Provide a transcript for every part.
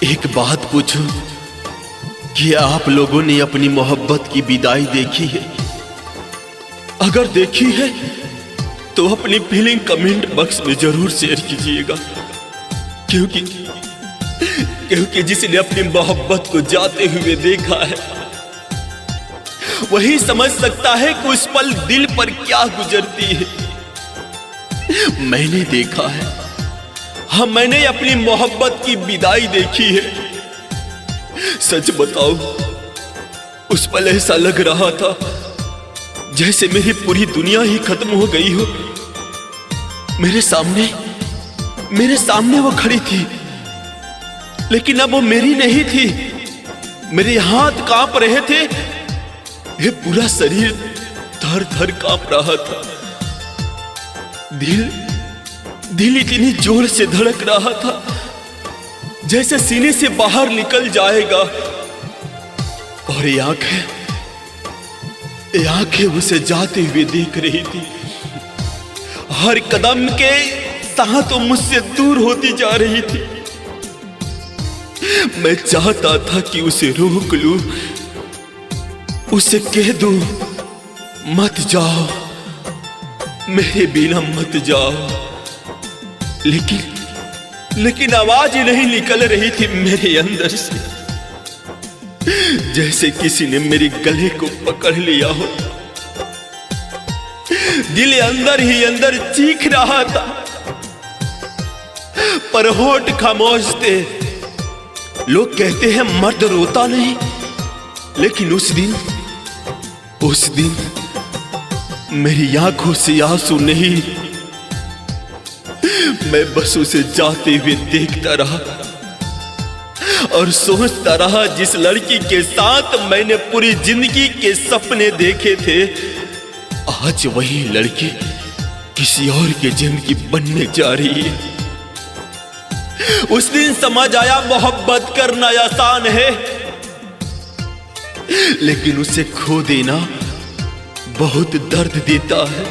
एक बात पूछूं कि आप लोगों ने अपनी मोहब्बत की विदाई देखी है? अगर देखी है तो अपनी फीलिंग कमेंट बॉक्स में जरूर शेयर कीजिएगा, क्योंकि जिसने अपनी मोहब्बत को जाते हुए देखा है वही समझ सकता है कि उस पल दिल पर क्या गुजरती है। मैंने देखा है, हाँ मैंने अपनी मोहब्बत की विदाई देखी है। सच बताओ, उस पल ऐसा लग रहा था जैसे मेरी पूरी दुनिया ही खत्म हो गई हो। मेरे सामने वो खड़ी थी, लेकिन अब वो मेरी नहीं थी। मेरे हाथ कांप रहे थे, ये पूरा शरीर थर थर कांप रहा था। दिल इतनी जोर से धड़क रहा था जैसे सीने से बाहर निकल जाएगा। और ये आंखें उसे जाते हुए देख रही थी। हर कदम के साथ वो मुझसे दूर होती जा रही थी। मैं चाहता था कि उसे रोक लूं, उसे कह दूं मत जाओ, मेरे बिना मत जाओ, लेकिन आवाज ही नहीं निकल रही थी मेरे अंदर से। जैसे किसी ने मेरे गले को पकड़ लिया हो। दिल अंदर ही अंदर चीख रहा था, पर होठ खामोश थे। लोग कहते हैं मर्द रोता नहीं, लेकिन उस दिन मेरी आंखों से आंसू नहीं, मैं बस उसे जाते हुए देखता रहा और सोचता रहा, जिस लड़की के साथ मैंने पूरी जिंदगी के सपने देखे थे, आज वही लड़की किसी और की जिंदगी बनने जा रही है। उस दिन समझ आया मोहब्बत करना आसान है, लेकिन उसे खो देना बहुत दर्द देता है।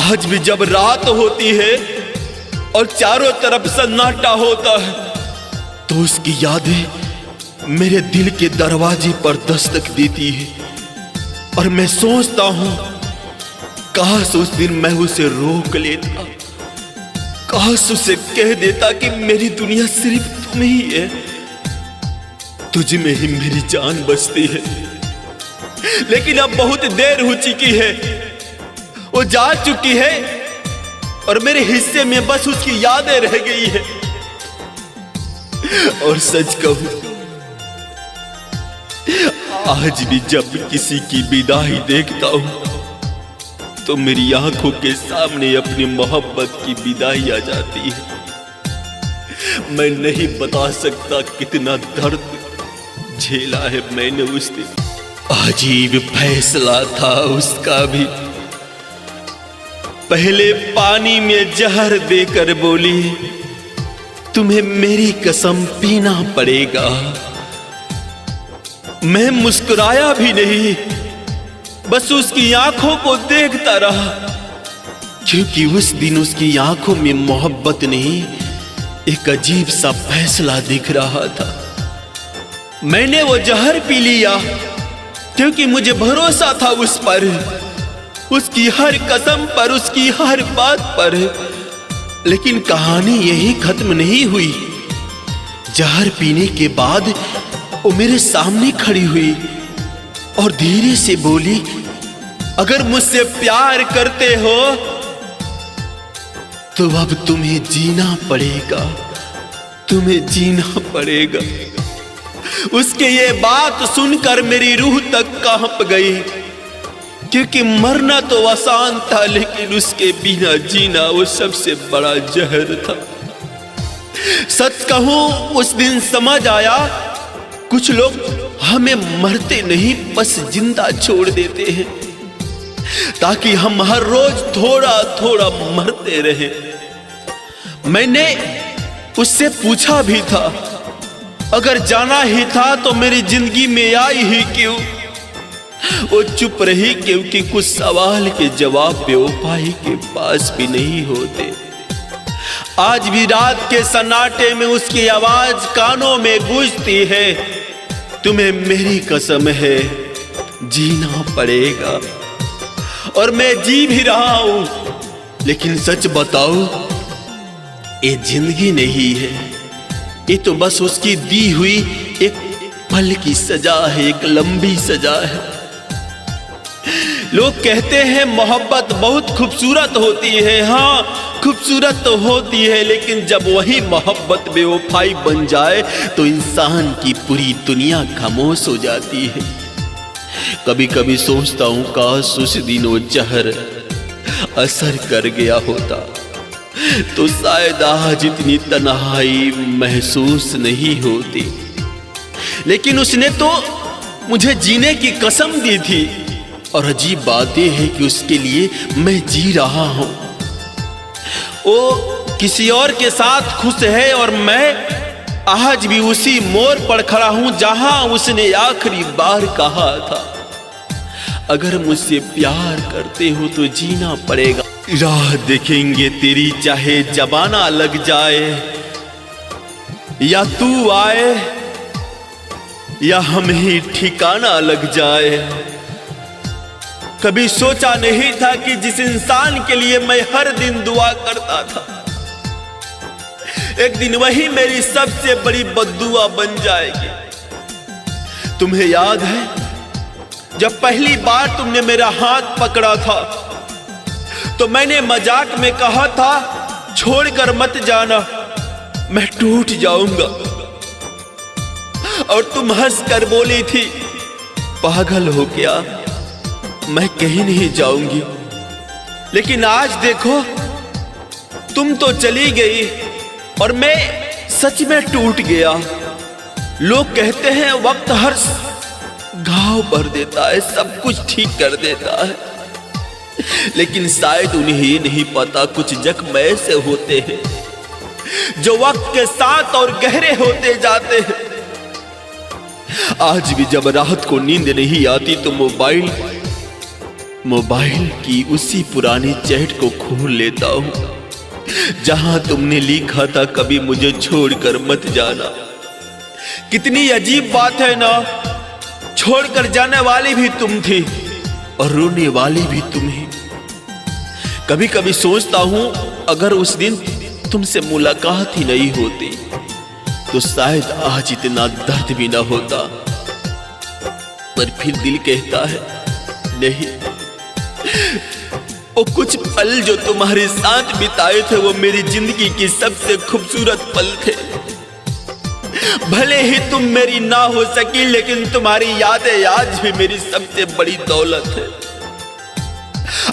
आज भी जब रात होती है और चारों तरफ सन्नाटा होता है, तो उसकी यादें मेरे दिल के दरवाजे पर दस्तक देती है। और मैं सोचता हूं, काश उस दिन मैं उसे रोक लेता, काश उसे कह देता कि मेरी दुनिया सिर्फ तुम ही है, तुझ में ही मेरी जान बसती है। लेकिन अब बहुत देर हो चुकी है, वो जा चुकी है और मेरे हिस्से में बस उसकी यादें रह गई है। और सच कहूं, आज भी जब किसी की विदाई देखता हूं तो मेरी आंखों के सामने अपनी मोहब्बत की विदाई आ जाती है। मैं नहीं बता सकता कितना दर्द झेला है मैंने उस दिन। अजीब फैसला था उसका भी। पहले पानी में जहर देकर बोली, तुम्हें मेरी कसम पीना पड़ेगा। मैं मुस्कुराया भी नहीं, बस उसकी आंखों को देखता रहा, क्योंकि उस दिन उसकी आंखों में मोहब्बत नहीं, एक अजीब सा फैसला दिख रहा था। मैंने वो जहर पी लिया क्योंकि मुझे भरोसा था उस पर, उसकी हर कसम पर, उसकी हर बात पर। लेकिन कहानी यही खत्म नहीं हुई। जहर पीने के बाद वो मेरे सामने खड़ी हुई और धीरे से बोली, अगर मुझसे प्यार करते हो तो अब तुम्हें जीना पड़ेगा, तुम्हें जीना पड़ेगा। उसके ये बात सुनकर मेरी रूह तक कांप गई, क्योंकि मरना तो आसान था, लेकिन उसके बिना जीना वो सबसे बड़ा जहर था। सच कहूं, उस दिन समझ आया, कुछ लोग हमें मरते नहीं बस जिंदा छोड़ देते हैं, ताकि हम हर रोज थोड़ा थोड़ा मरते रहें। मैंने उससे पूछा भी था, अगर जाना ही था तो मेरी जिंदगी में आई ही क्यों? वो चुप रही, क्योंकि कुछ सवाल के जवाब बेवफाई के पास भी नहीं होते। आज भी रात के सन्नाटे में उसकी आवाज कानों में गूंजती है। तुम्हें मेरी कसम है, जीना पड़ेगा। और मैं जी भी रहा हूं, लेकिन सच बताओ, ये जिंदगी नहीं है, ये तो बस उसकी दी हुई एक पल की सजा है, एक लंबी सजा है। लोग कहते हैं मोहब्बत बहुत खूबसूरत होती है। हाँ, खूबसूरत तो होती है, लेकिन जब वही मोहब्बत बेवफाई बन जाए तो इंसान की पूरी दुनिया खामोश हो जाती है। कभी कभी सोचता हूं, काश उस दिन वो जहर असर कर गया होता तो शायद आज इतनी तन्हाई महसूस नहीं होती। लेकिन उसने तो मुझे जीने की कसम दी थी, और अजीब बात यह है कि उसके लिए मैं जी रहा हूं। वो किसी और के साथ खुश है, और मैं आज भी उसी मोड़ पर खड़ा हूं जहां उसने आखिरी बार कहा था, अगर मुझसे प्यार करते हो तो जीना पड़ेगा। राह देखेंगे तेरी, चाहे जमाना लग जाए, या तू आए या हम ही ठिकाना लग जाए। कभी सोचा नहीं था कि जिस इंसान के लिए मैं हर दिन दुआ करता था, एक दिन वही मेरी सबसे बड़ी बद्दुआ बन जाएगी। तुम्हें याद है जब पहली बार तुमने मेरा हाथ पकड़ा था तो मैंने मजाक में कहा था, छोड़कर मत जाना, मैं टूट जाऊंगा। और तुम हंसकर बोली थी, पागल हो क्या, मैं कहीं नहीं जाऊंगी। लेकिन आज देखो, तुम तो चली गई और मैं सच में टूट गया। लोग कहते हैं वक्त हर घाव भर देता है, सब कुछ ठीक कर देता है, लेकिन शायद उन्हें ये नहीं पता कुछ जख्म ऐसे होते हैं जो वक्त के साथ और गहरे होते जाते हैं। आज भी जब रात को नींद नहीं आती तो मोबाइल की उसी पुरानी चैट को खोल लेता हूं जहां तुमने लिखा था, कभी मुझे छोड़कर मत जाना। कितनी अजीब बात है ना, छोड़कर जाने वाली भी तुम थी और रोने वाली भी तुम ही। कभी कभी सोचता हूं, अगर उस दिन तुमसे मुलाकात ही नहीं होती तो शायद आज इतना दर्द भी ना होता। पर फिर दिल कहता है नहीं, वो कुछ पल जो तुम्हारे साथ बिताए थे वो मेरी जिंदगी की सबसे खूबसूरत पल थे। भले ही तुम मेरी ना हो सकी, लेकिन तुम्हारी यादें आज भी मेरी सबसे बड़ी दौलत है।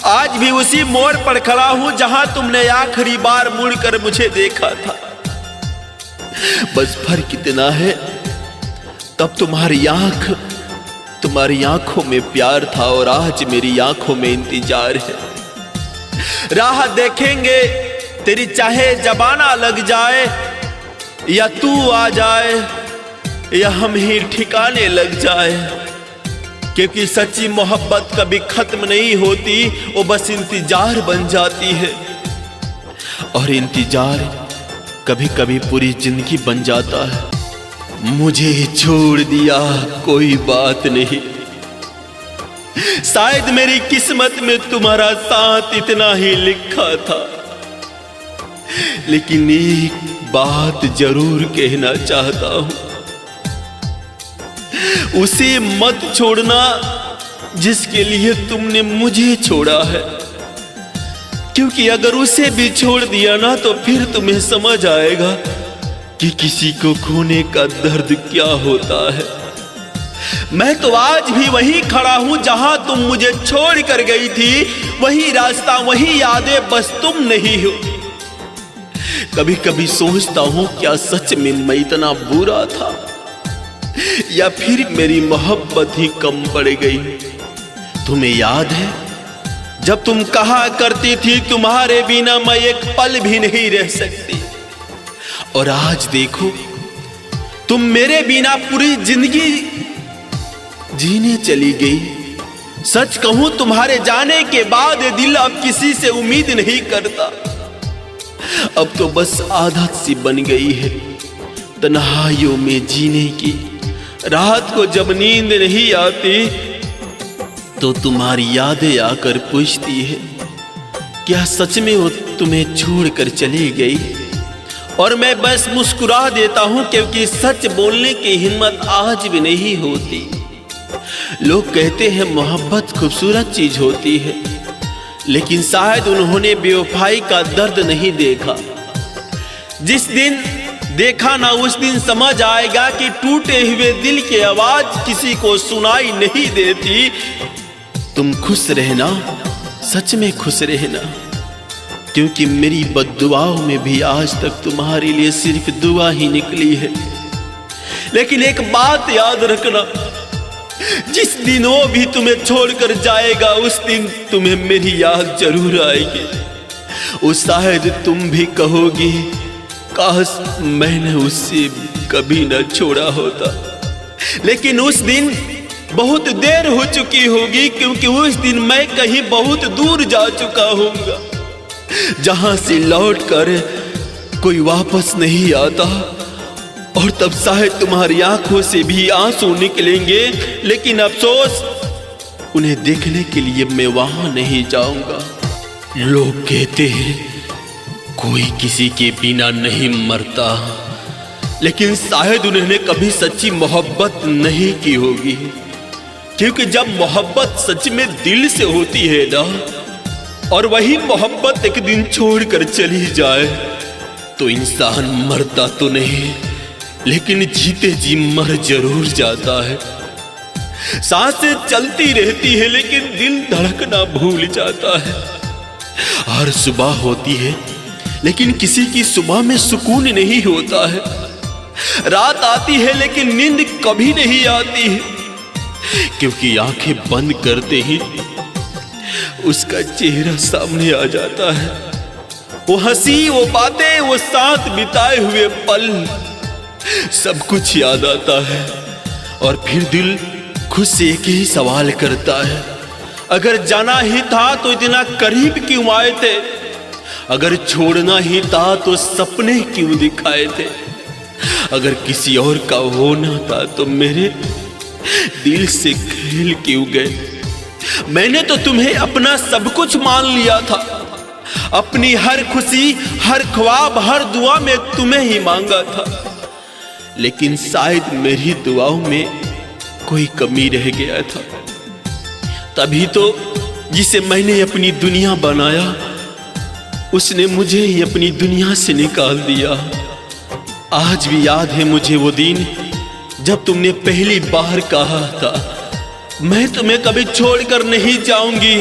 आज भी उसी मोड़ पर खड़ा हूं जहां तुमने आखिरी बार मुड़कर मुझे देखा था। बस फर्क इतना है, तब तुम्हारी आंखों में प्यार था और आज मेरी आंखों में इंतजार है। राह देखेंगे तेरी, चाहे जमाना लग जाए, या तू आ जाए या हम ही ठिकाने लग जाए। क्योंकि सच्ची मोहब्बत कभी खत्म नहीं होती, वो बस इंतजार बन जाती है, और इंतजार कभी कभी पूरी जिंदगी बन जाता है। मुझे छोड़ दिया कोई बात नहीं, शायद मेरी किस्मत में तुम्हारा साथ इतना ही लिखा था। लेकिन एक बात जरूर कहना चाहता हूं, उसे मत छोड़ना जिसके लिए तुमने मुझे छोड़ा है। क्योंकि अगर उसे भी छोड़ दिया ना तो फिर तुम्हें समझ आएगा कि किसी को खोने का दर्द क्या होता है। मैं तो आज भी वहीं खड़ा हूं जहां तुम मुझे छोड़ कर गई थी, वही रास्ता, वही यादें, बस तुम नहीं हो। कभी कभी सोचता हूं, क्या सच में मैं इतना बुरा था, या फिर मेरी मोहब्बत ही कम पड़ गई। तुम्हें याद है जब तुम कहा करती थी, तुम्हारे बिना मैं एक पल भी नहीं रह सकती, और आज देखो तुम मेरे बिना पूरी जिंदगी जीने चली गई। सच कहूं, तुम्हारे जाने के बाद दिल अब किसी से उम्मीद नहीं करता। अब तो बस आदत सी बन गई है तन्हाइयों में जीने की। रात को जब नींद नहीं आती तो तुम्हारी यादें आकर पूछती है, क्या सच में वो तुम्हें छोड़कर चली गई? और मैं बस मुस्कुरा देता हूं, क्योंकि सच बोलने की हिम्मत आज भी नहीं होती। लोग कहते हैं मोहब्बत खूबसूरत चीज होती है, लेकिन शायद उन्होंने बेवफाई का दर्द नहीं देखा। जिस दिन देखा ना उस दिन समझ आएगा कि टूटे हुए दिल की आवाज किसी को सुनाई नहीं देती। तुम खुश रहना, सच में खुश रहना, क्योंकि मेरी बद्दुआओं में भी आज तक तुम्हारे लिए सिर्फ दुआ ही निकली है। लेकिन एक बात याद रखना, जिस दिन वो भी तुम्हें छोड़कर जाएगा उस दिन तुम्हें मेरी याद जरूर आएगी। उस शायद तुम भी कहोगी, काश मैंने उससे कभी न छोड़ा होता। लेकिन उस दिन बहुत देर हो चुकी होगी, क्योंकि उस दिन मैं कहीं बहुत दूर जा चुका होऊंगा, जहां से लौटकर कोई वापस नहीं आता। और तब शायद तुम्हारी आंखों से भी आंसू निकलेंगे, लेकिन अफसोस उन्हें देखने के लिए मैं वहां नहीं जाऊंगा। लोग कहते हैं कोई किसी के बिना नहीं मरता, लेकिन शायद उन्होंने कभी सच्ची मोहब्बत नहीं की होगी, क्योंकि जब मोहब्बत सच में दिल से होती है ना, और वही मोहब्बत एक दिन छोड़कर चली जाए, तो इंसान मरता तो नहीं, लेकिन जीते जी मर जरूर जाता है। सांसें चलती रहती है, लेकिन दिल धड़कना भूल जाता है। हर सुबह होती है, लेकिन किसी की सुबह में सुकून नहीं होता है। रात आती है, लेकिन नींद कभी नहीं आती है, क्योंकि आंखें बंद करते ही उसका चेहरा सामने आ जाता है। वो हंसी, वो बातें, वो साथ बिताए हुए पल, सब कुछ याद आता है। और फिर दिल खुद से एक ही सवाल करता है, अगर जाना ही था तो इतना करीब क्यों आए थे? अगर छोड़ना ही था तो सपने क्यों दिखाए थे? अगर किसी और का होना था तो मेरे दिल से खेल क्यों गए? मैंने तो तुम्हें अपना सब कुछ मान लिया था। अपनी हर खुशी, हर ख्वाब, हर दुआ में तुम्हें ही मांगा था। लेकिन शायद मेरी दुआओं में कोई कमी रह गया था। तभी तो जिसे मैंने अपनी दुनिया बनाया, उसने मुझे ही अपनी दुनिया से निकाल दिया। आज भी याद है मुझे वो दिन जब तुमने पहली बार कहा था, मैं तुम्हें कभी छोड़कर नहीं जाऊंगी।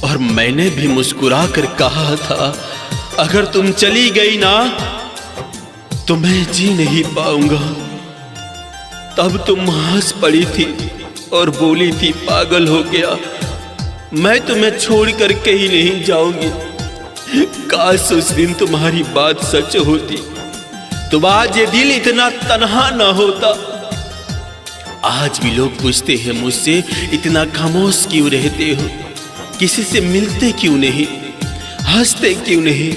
और मैंने भी मुस्कुरा कर कहा था, अगर तुम चली गई ना तो मैं जी नहीं पाऊंगा। तब तुम हंस पड़ी थी और बोली थी, पागल हो गया, मैं तुम्हें छोड़कर कहीं नहीं जाऊंगी। काश उस दिन तुम्हारी बात सच होती, तो आज ये दिल इतना तन्हा ना होता। आज भी लोग पूछते हैं मुझसे, इतना खामोश क्यों रहते हो? किसी से मिलते क्यों नहीं? हंसते क्यों नहीं?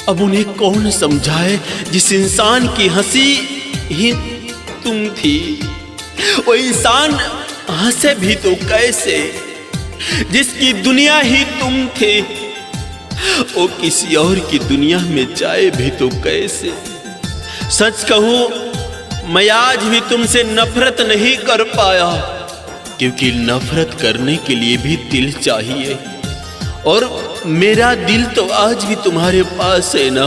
अब उन्हें कौन समझाए जिस इंसान की हंसी ही तुम थी? वो इंसान हंसे भी तो कैसे, जिसकी दुनिया ही तुम थे? वो किसी और की दुनिया में जाए भी तो कैसे? सच कहूं, मैं आज भी तुमसे नफरत नहीं कर पाया, क्योंकि नफरत करने के लिए भी दिल चाहिए। और मेरा दिल तो आज भी तुम्हारे पास है ना?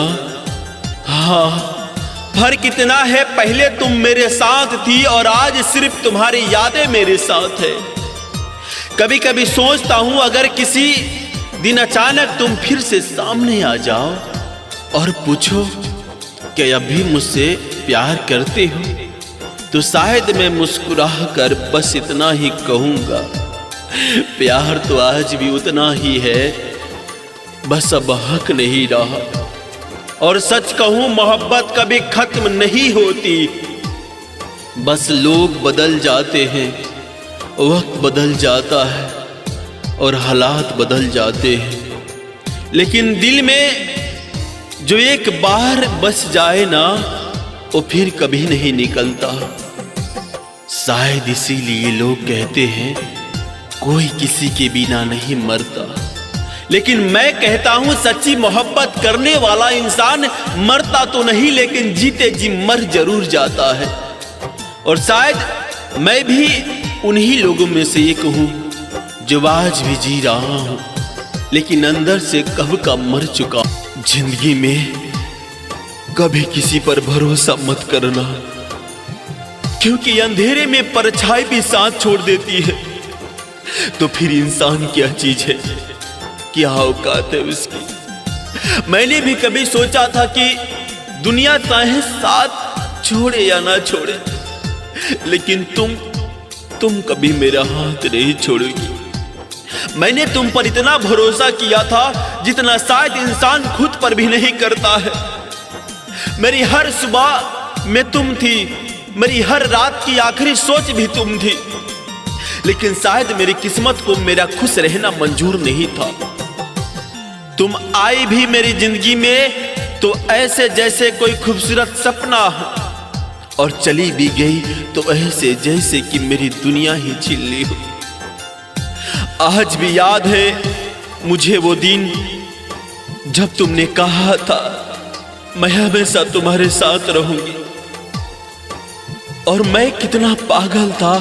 हाँ, फर्क इतना है, पहले तुम मेरे साथ थी और आज सिर्फ तुम्हारी यादें मेरे साथ है। कभी कभी सोचता हूं, अगर किसी दिन अचानक तुम फिर से सामने आ जाओ और पूछो कि अभी मुझसे प्यार करते हो, तो शायद मैं मुस्कुरा कर बस इतना ही कहूंगा, प्यार तो आज भी उतना ही है, बस अब हक नहीं रहा। और सच कहूं, मोहब्बत कभी खत्म नहीं होती, बस लोग बदल जाते हैं, वक्त बदल जाता है और हालात बदल जाते हैं, लेकिन दिल में जो एक बार बस जाए ना वो फिर कभी नहीं निकलता। शायद इसीलिए लोग कहते हैं कोई किसी के बिना नहीं मरता, लेकिन मैं कहता हूं सच्ची मोहब्बत करने वाला इंसान मरता तो नहीं लेकिन जीते जी मर जरूर जाता है। और शायद मैं भी उन्हीं लोगों में से एक हूं जो आज भी जी रहा हूं, लेकिन अंदर से कब का मर चुका। जिंदगी में कभी किसी पर भरोसा मत करना, क्योंकि अंधेरे में परछाई भी साथ छोड़ देती है। तो फिर इंसान क्या चीज है, क्या औकात है उसकी। मैंने भी कभी सोचा था कि दुनिया चाहे साथ छोड़े या ना छोड़े, लेकिन तुम कभी मेरा हाथ नहीं छोड़ोगी। मैंने तुम पर इतना भरोसा किया था जितना शायद इंसान खुद पर भी नहीं करता है। मेरी हर सुबह में तुम थी, मेरी हर रात की आखिरी सोच भी तुम थी, लेकिन शायद मेरी किस्मत को मेरा खुश रहना मंजूर नहीं था। तुम आई भी मेरी जिंदगी में तो ऐसे जैसे कोई खूबसूरत सपना हो, और चली भी गई तो ऐसे जैसे कि मेरी दुनिया ही छीन ली हो। आज भी याद है मुझे वो दिन जब तुमने कहा था मैं हमेशा तुम्हारे साथ रहूंगी, और मैं कितना पागल था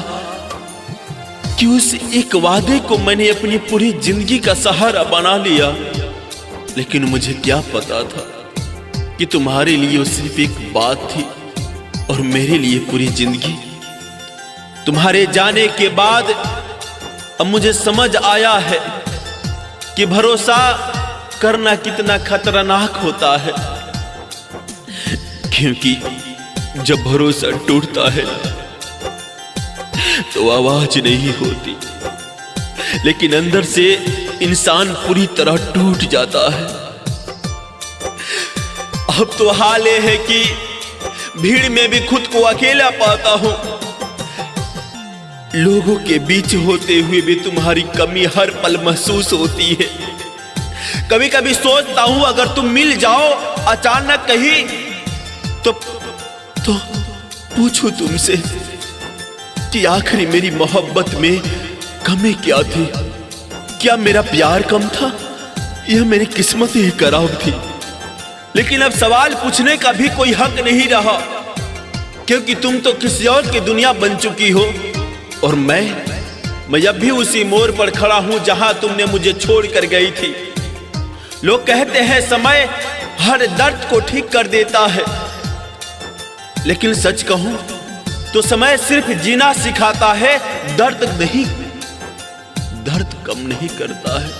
कि उस एक वादे को मैंने अपनी पूरी जिंदगी का सहारा बना लिया। लेकिन मुझे क्या पता था कि तुम्हारे लिए वो सिर्फ एक बात थी और मेरे लिए पूरी जिंदगी। तुम्हारे जाने के बाद अब मुझे समझ आया है कि भरोसा करना कितना खतरनाक होता है, क्योंकि जब भरोसा टूटता है तो आवाज नहीं होती, लेकिन अंदर से इंसान पूरी तरह टूट जाता है। अब तो हाल ये है कि भीड़ में भी खुद को अकेला पाता हूं। लोगों के बीच होते हुए भी तुम्हारी कमी हर पल महसूस होती है। कभी कभी सोचता हूं अगर तुम मिल जाओ अचानक कहीं तो पूछूं तुमसे कि आखिरी मेरी मोहब्बत में कमी क्या थी। क्या मेरा प्यार कम था या मेरी किस्मत ही खराब थी। लेकिन अब सवाल पूछने का भी कोई हक नहीं रहा, क्योंकि तुम तो किसी और की दुनिया बन चुकी हो, और मैं अब भी उसी मोड़ पर खड़ा हूं जहां तुमने मुझे छोड़ कर गई थी। लोग कहते हैं समय हर दर्द को ठीक कर देता है, लेकिन सच कहूं तो समय सिर्फ जीना सिखाता है, दर्द कम नहीं करता है।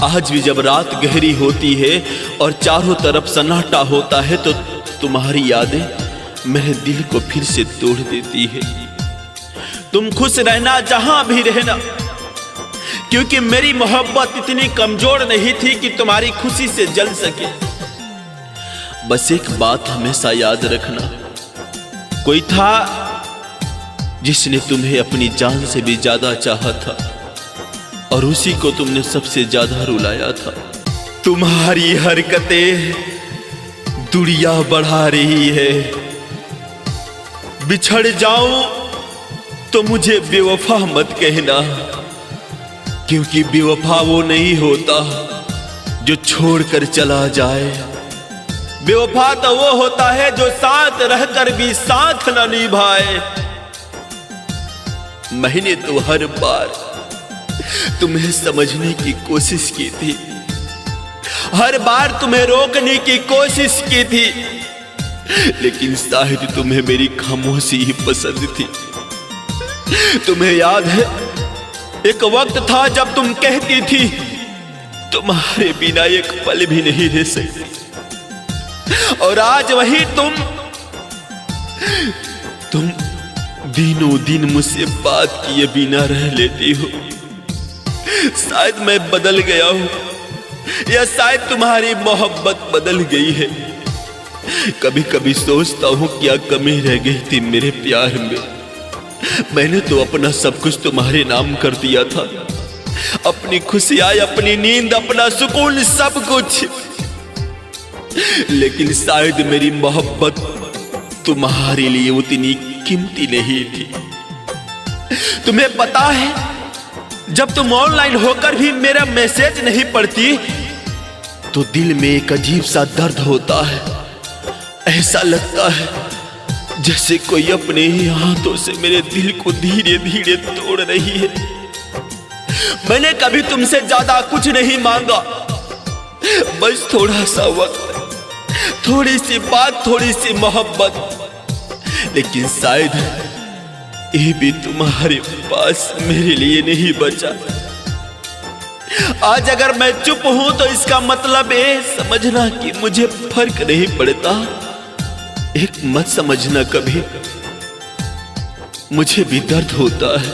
आज भी जब रात गहरी होती है और चारों तरफ सन्नाटा होता है तो तुम्हारी यादें मेरे दिल को फिर से तोड़ देती है। तुम खुश रहना जहां भी रहना, क्योंकि मेरी मोहब्बत इतनी कमजोर नहीं थी कि तुम्हारी खुशी से जल सके। बस एक बात हमेशा याद रखना, कोई था जिसने तुम्हें अपनी जान से भी ज्यादा चाहा था, और उसी को तुमने सबसे ज्यादा रुलाया था। तुम्हारी हरकतें दूरियां बढ़ा रही है। बिछड़ जाऊं तो मुझे बेवफा मत कहना, क्योंकि बेवफा वो नहीं होता जो छोड़कर चला जाए। बेवफा तो वो होता है जो साथ रहकर भी साथ न निभाए। मैंने तो हर बार तुम्हें समझने की कोशिश की थी, हर बार तुम्हें रोकने की कोशिश की थी, लेकिन शायद तुम्हें मेरी खामोशी ही पसंद थी। तुम्हें याद है एक वक्त था जब तुम कहती थी तुम्हारे बिना एक पल भी नहीं रह सकती, और आज वही तुम दिनों दिन मुझसे बात किए बिना रह लेती हो। शायद मैं बदल गया हूं, या शायद तुम्हारी मोहब्बत बदल गई है। कभी कभी सोचता हूं क्या कमी रह गई थी मेरे प्यार में। मैंने तो अपना सब कुछ तुम्हारे नाम कर दिया था, अपनी खुशियां, अपनी नींद, अपना सुकून, सब कुछ। लेकिन शायद मेरी मोहब्बत तुम्हारे लिए उतनी कीमती नहीं थी। तुम्हें पता है, जब तुम ऑनलाइन होकर भी मेरा मैसेज नहीं पढ़ती तो दिल में एक अजीब सा दर्द होता है। ऐसा लगता है जैसे कोई अपने ही हाथों से मेरे दिल को धीरे धीरे तोड़ रही है। मैंने कभी तुमसे ज्यादा कुछ नहीं मांगा, बस थोड़ा सा वक्त, थोड़ी सी बात, थोड़ी सी मोहब्बत। लेकिन शायद ये भी तुम्हारे पास मेरे लिए नहीं बचा। आज अगर मैं चुप हूं तो इसका मतलब है समझना कि मुझे फर्क नहीं पड़ता। एक मत समझना कभी, मुझे भी दर्द होता है,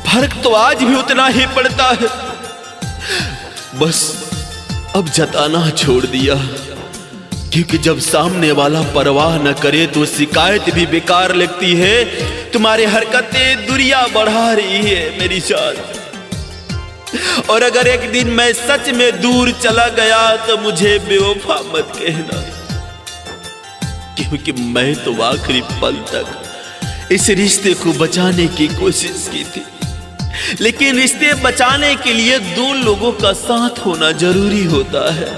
फर्क तो आज भी उतना ही पड़ता है। बस अब जताना छोड़ दिया, क्योंकि जब सामने वाला परवाह न करे तो शिकायत भी बेकार लगती है। तुम्हारी हरकतें दूरियां बढ़ा रही है मेरी जान। और अगर एक दिन मैं सच में दूर चला गया तो मुझे बेवफा मत कहना, क्योंकि मैं तो आखिरी पल तक इस रिश्ते को बचाने की कोशिश की थी। लेकिन रिश्ते बचाने के लिए दो लोगों का साथ होना जरूरी होता है,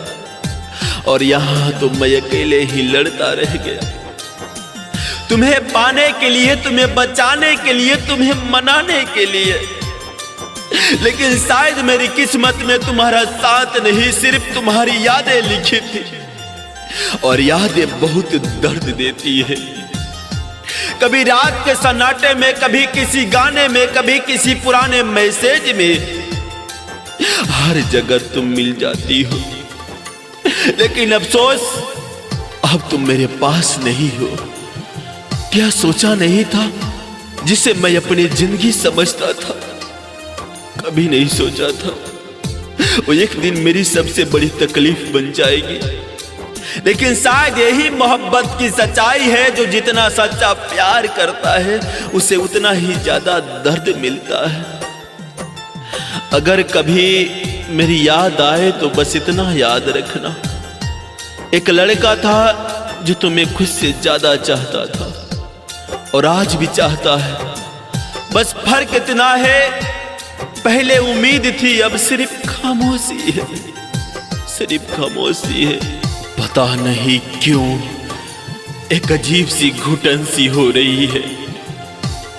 और यहां तो मैं अकेले ही लड़ता रह गया। तुम्हें पाने के लिए, तुम्हें बचाने के लिए, तुम्हें मनाने के लिए। लेकिन शायद मेरी किस्मत में तुम्हारा साथ नहीं, सिर्फ तुम्हारी यादें लिखी थी, और यादें बहुत दर्द देती है। कभी रात के सन्नाटे में, कभी किसी गाने में, कभी किसी पुराने मैसेज में, हर जगह तुम मिल जाती हो। लेकिन अफसोस, अब तुम मेरे पास नहीं हो। क्या सोचा नहीं था जिसे मैं अपनी जिंदगी समझता था, कभी नहीं सोचा था वो एक दिन मेरी सबसे बड़ी तकलीफ बन जाएगी। लेकिन शायद यही मोहब्बत की सच्चाई है, जो जितना सच्चा प्यार करता है उसे उतना ही ज्यादा दर्द मिलता है। अगर कभी मेरी याद आए तो बस इतना याद रखना, एक लड़का था जो तुम्हें खुद से ज्यादा चाहता था, और आज भी चाहता है। बस फर्क इतना है, पहले उम्मीद थी, अब सिर्फ खामोशी है, सिर्फ खामोशी है। पता नहीं क्यों एक अजीब सी घुटन सी हो रही है।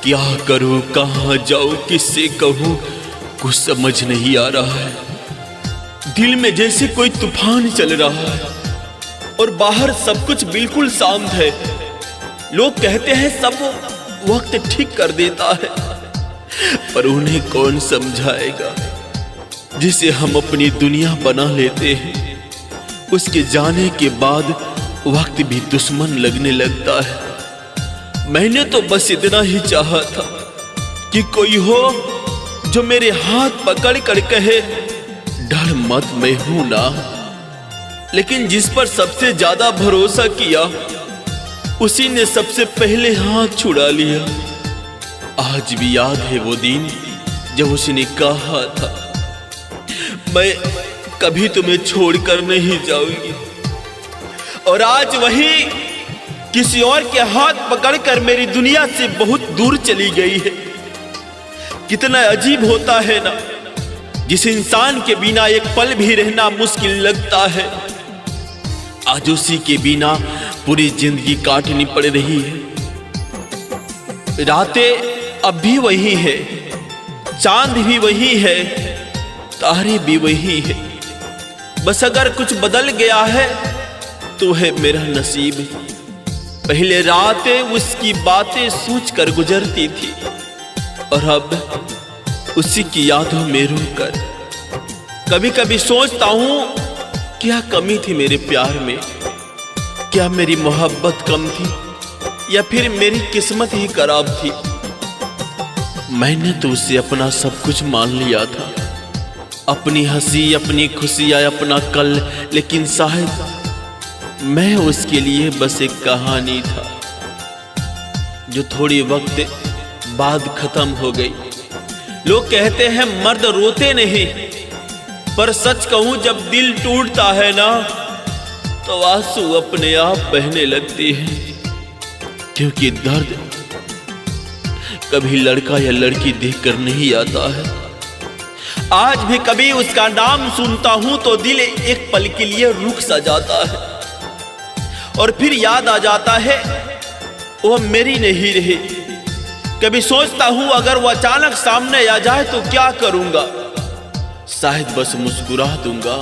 क्या करूं, कहां जाऊं, किससे कहूं, कुछ समझ नहीं आ रहा है। दिल में जैसे कोई तूफान चल रहा है, और बाहर सब कुछ बिल्कुल शांत है। लोग कहते हैं सब वक्त ठीक कर देता है, पर उन्हें कौन समझाएगा जिसे हम अपनी दुनिया बना लेते हैं। उसके जाने के बाद वक्त भी दुश्मन लगने लगता है। मैंने तो बस इतना ही चाहा था कि कोई हो जो मेरे हाथ पकड़ कर कहे, डर मत, मैं हूं ना। लेकिन जिस पर सबसे ज्यादा भरोसा किया, उसी ने सबसे पहले हाथ छुड़ा लिया। आज भी याद है वो दिन जब उसने कहा था, मैं कभी तुम्हें छोड़कर नहीं जाऊंगी। और आज वही किसी और के हाथ पकड़कर मेरी दुनिया से बहुत दूर चली गई है। कितना अजीब होता है ना, जिस इंसान के बिना एक पल भी रहना मुश्किल लगता है, आज उसी के बिना पूरी जिंदगी काटनी पड़ रही है। रातें अब भी वही है, चांद भी वही है, तारे भी वही है। बस अगर कुछ बदल गया है तो है मेरा नसीब। पहले रातें उसकी बातें सोचकर गुजरती थी, और अब उसी की यादों में रोकर कभी कभी सोचता हूं, क्या कमी थी मेरे प्यार में? क्या मेरी मोहब्बत कम थी, या फिर मेरी किस्मत ही खराब थी? मैंने तो उसे अपना सब कुछ मान लिया था, अपनी हंसी, अपनी खुशियां, अपना कल। लेकिन शायद मैं उसके लिए बस एक कहानी था, जो थोड़ी वक्त बाद खत्म हो गई। लोग कहते हैं मर्द रोते नहीं, पर सच कहूं, जब दिल टूटता है ना, तो आंसू अपने आप बहने लगती है, क्योंकि दर्द कभी लड़का या लड़की देखकर नहीं आता है। आज भी कभी उसका नाम सुनता हूं तो दिल एक पल के लिए रुक सा जाता है, और फिर याद आ जाता है वो मेरी नहीं रही। कभी सोचता हूं अगर वो अचानक सामने आ जाए तो क्या करूंगा। शायद बस मुस्कुरा दूंगा,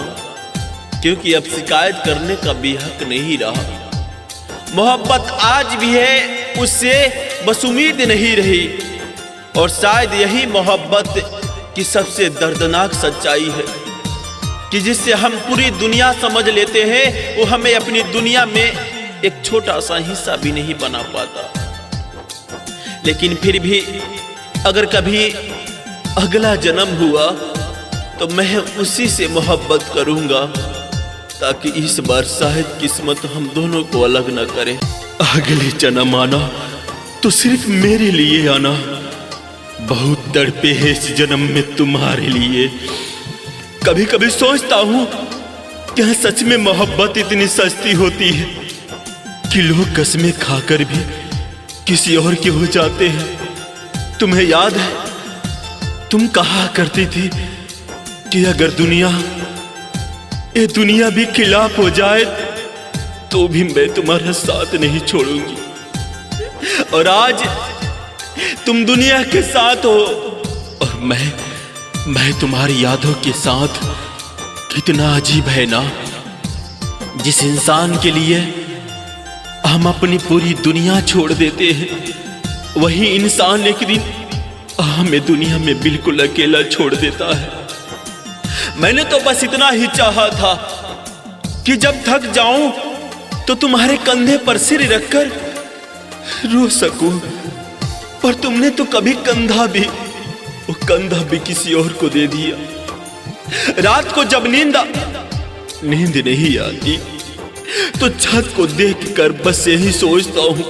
क्योंकि अब शिकायत करने का भी हक नहीं रहा। मोहब्बत आज भी है, उससे बस उम्मीद नहीं रही, और शायद यही मोहब्बत की सबसे दर्दनाक सच्चाई है कि जिससे हम पूरी दुनिया समझ लेते हैं, वो हमें अपनी दुनिया में एक छोटा सा हिस्सा भी नहीं बना पाता। लेकिन फिर भी अगर कभी अगला जन्म हुआ तो मैं उसी से मोहब्बत करूंगा, ताकि इस बार शायद किस्मत हम दोनों को अलग न करे। अगले जन्म आना तो सिर्फ मेरे लिए आना। बहुत तड़पे हैं इस जन्म में तुम्हारे लिए। कभी कभी सोचता हूं क्या सच में मोहब्बत इतनी सस्ती होती है कि लोग कसमें खाकर भी किसी और के हो जाते हैं। तुम्हें याद है, तुम कहा करती थी कि अगर ये दुनिया भी खिलाफ हो जाए तो भी मैं तुम्हारा साथ नहीं छोड़ूंगी। और आज तुम दुनिया के साथ हो और मैं तुम्हारी यादों के साथ। कितना अजीब है ना, जिस इंसान के लिए हम अपनी पूरी दुनिया छोड़ देते हैं, वही इंसान एक दिन हमें दुनिया में बिल्कुल अकेला छोड़ देता है। मैंने तो बस इतना ही चाहा था कि जब थक जाऊं तो तुम्हारे कंधे पर सिर रखकर रो सकूं, पर तुमने तो कभी कंधा भी किसी और को दे दिया। रात को जब नींद नहीं आती तो छत को देखकर बस यही सोचता हूं,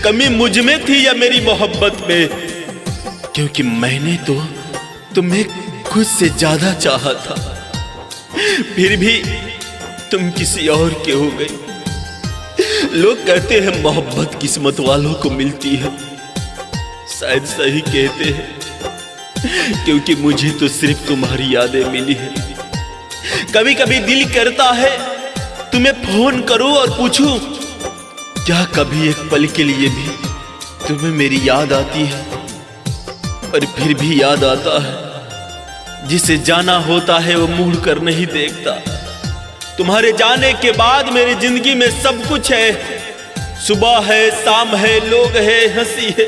कमी मुझ में थी या मेरी मोहब्बत में, क्योंकि मैंने तो तुम्हें खुद से ज्यादा चाहा था, फिर भी तुम किसी और के हो गई। लोग कहते हैं मोहब्बत किस्मत वालों को मिलती है, शायद सही कहते हैं, क्योंकि मुझे तो सिर्फ तुम्हारी यादें मिली है। कभी कभी दिल करता है तुम्हें फोन करूं और पूछूं, क्या कभी एक पल के लिए भी तुम्हें मेरी याद आती है? पर फिर भी याद आता है, जिसे जाना होता है वो मुड़ कर नहीं देखता। तुम्हारे जाने के बाद मेरी जिंदगी में सब कुछ है, सुबह है, शाम है, लोग है, हंसी है,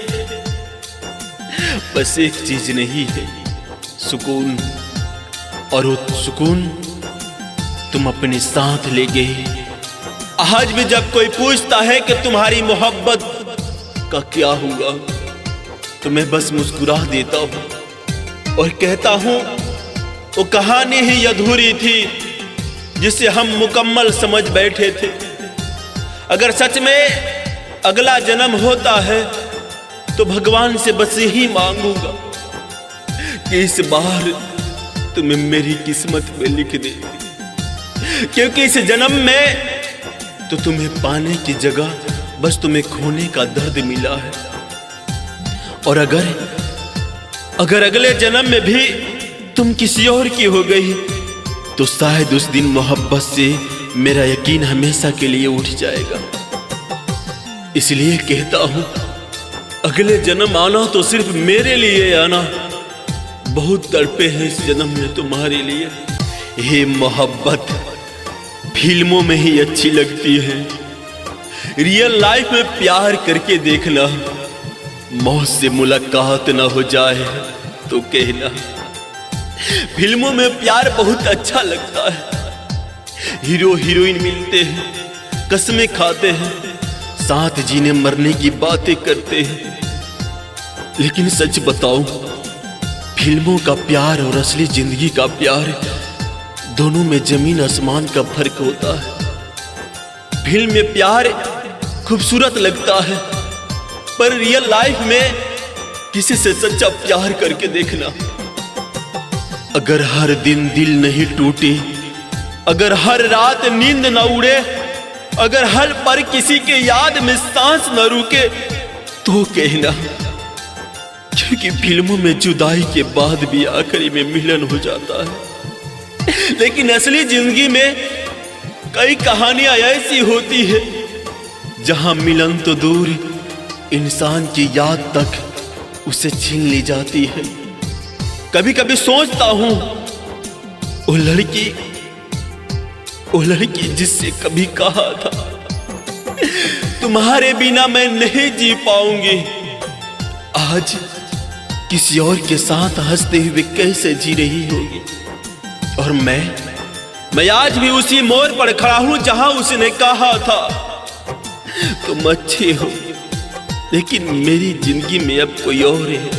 बस एक चीज नहीं है, सुकून। और वो सुकून तुम अपने साथ ले गई। आज भी जब कोई पूछता है कि तुम्हारी मोहब्बत का क्या हुआ, तो मैं बस मुस्कुरा देता हूं और कहता हूं वो कहानी ही अधूरी थी जिसे हम मुकम्मल समझ बैठे थे। अगर सच में अगला जन्म होता है तो भगवान से बस यही मांगूंगा कि इस बार तुम्हें मेरी किस्मत में लिख दे, क्योंकि इस जन्म में तो तुम्हें पाने की जगह बस तुम्हें खोने का दर्द मिला है। और अगर अगले जन्म में भी तुम किसी और की हो गई तो शायद उस दिन मोहब्बत से मेरा यकीन हमेशा के लिए उठ जाएगा। इसलिए कहता हूं अगले जन्म आना तो सिर्फ मेरे लिए आना। बहुत तड़पे हैं इस जन्म में तुम्हारे लिए। ये मोहब्बत फिल्मों में ही अच्छी लगती है, रियल लाइफ में प्यार करके देखना। मौत से मुलाकात ना हो जाए तो कहना। फिल्मों में प्यार बहुत अच्छा लगता है, हीरो हीरोइन मिलते हैं, कसमें खाते हैं, साथ जीने मरने की बातें करते हैं। लेकिन सच बताऊं, फिल्मों का प्यार और असली जिंदगी का प्यार दोनों में जमीन आसमान का फर्क होता है। फिल्म में प्यार खूबसूरत लगता है, पर रियल लाइफ में किसी से सच्चा प्यार करके देखना। अगर हर दिन दिल नहीं टूटे अगर हर रात नींद न उड़े, अगर हर पल किसी के याद में सांस न रुके तो कहना, क्योंकि फिल्मों में जुदाई के बाद भी आखिरी में मिलन हो जाता है, लेकिन असली जिंदगी में कई कहानियां ऐसी होती है जहां मिलन तो दूर, इंसान की याद तक उसे छीन ली जाती है। कभी कभी सोचता हूं वो लड़की जिससे कभी कहा था तुम्हारे बिना मैं नहीं जी पाऊंगी, आज किसी और के साथ हंसते हुए कैसे जी रही होगी। और मैं आज भी उसी मोड़ पर खड़ा हूं जहां उसने कहा था तुम अच्छे हो, लेकिन मेरी जिंदगी में अब कोई और है।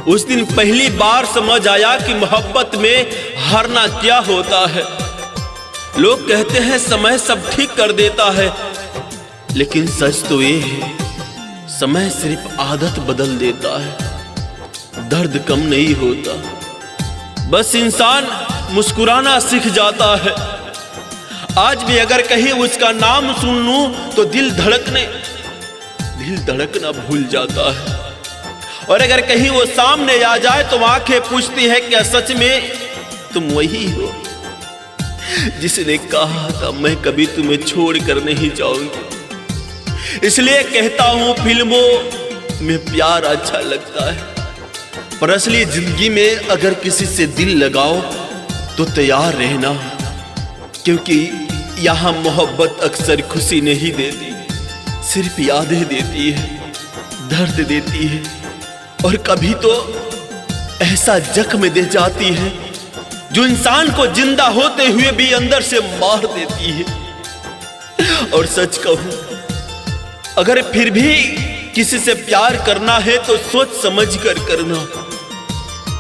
उस दिन पहली बार समझ आया कि मोहब्बत में हारना क्या होता है। लोग कहते हैं समय सब ठीक कर देता है, लेकिन सच तो ये है समय सिर्फ आदत बदल देता है। दर्द कम नहीं होता, बस इंसान मुस्कुराना सीख जाता है। आज भी अगर कहीं उसका नाम सुन लूं तो दिल धड़कना भूल जाता है। और अगर कहीं वो सामने आ जाए तो आंखें पूछती है क्या सच में तुम वही हो जिसने कहा था मैं कभी तुम्हें छोड़ कर नहीं जाऊंगी। इसलिए कहता हूं फिल्मों में प्यार अच्छा लगता है, पर असली जिंदगी में अगर किसी से दिल लगाओ तो तैयार रहना, क्योंकि यहां मोहब्बत अक्सर खुशी नहीं देती, सिर्फ यादें देती है, दर्द देती है, और कभी तो ऐसा जख्म दे जाती है जो इंसान को जिंदा होते हुए भी अंदर से मार देती है। और सच कहूं, अगर फिर भी किसी से प्यार करना है तो सोच समझ कर करना,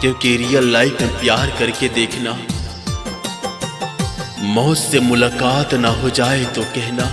क्योंकि रियल लाइफ में प्यार करके देखना, मौत से मुलाकात ना हो जाए तो कहना।